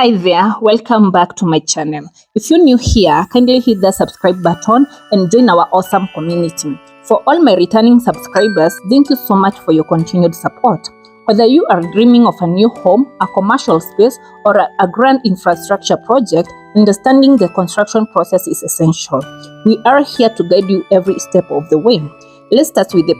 Hi there, welcome back to my channel. If you're new here, kindly hit the subscribe button and join our awesome community. For all my returning subscribers, thank you so much for your continued support. Whether you are dreaming of a new home, a commercial space, or a grand infrastructure project, understanding the construction process is essential. We are here to guide you every step of the way. Let's start with the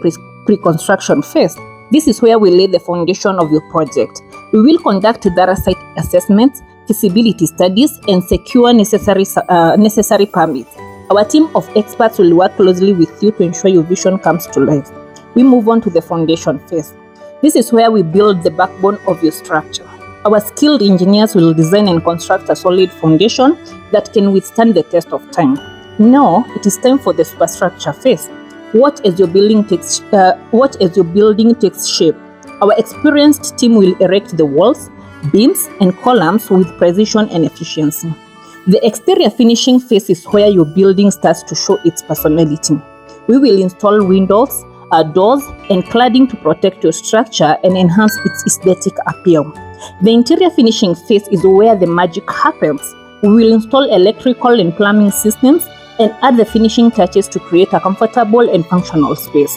pre-construction phase. This is where we lay the foundation of your project. We will conduct thorough site assessments, feasibility studies, and secure necessary permits. Our team of experts will work closely with you to ensure your vision comes to life. We move on to the foundation phase. This is where we build the backbone of your structure. Our skilled engineers will design and construct a solid foundation that can withstand the test of time. Now, it is time for the superstructure phase. Watch as your building takes shape. Our experienced team will erect the walls, beams, and columns with precision and efficiency. The exterior finishing phase is where your building starts to show its personality. We will install windows, doors, and cladding to protect your structure and enhance its aesthetic appeal. The interior finishing phase is where the magic happens. We will install electrical and plumbing systems and add the finishing touches to create a comfortable and functional space.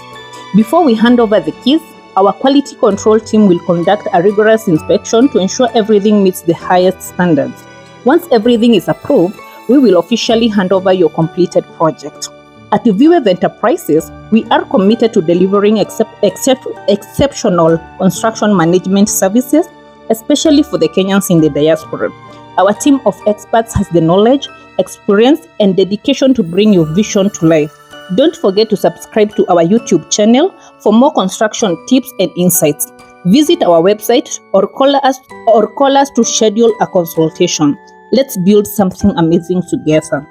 Before we hand over the keys, our quality control team will conduct a rigorous inspection to ensure everything meets the highest standards. Once everything is approved, we will officially hand over your completed project. At Veewave Enterprises, we are committed to delivering exceptional construction management services, especially for the Kenyans in the diaspora. Our team of experts has the knowledge, experience, and dedication to bring your vision to life. Don't forget to subscribe to our YouTube channel for more construction tips and insights. Visit our website or call us to schedule a consultation. Let's build something amazing together.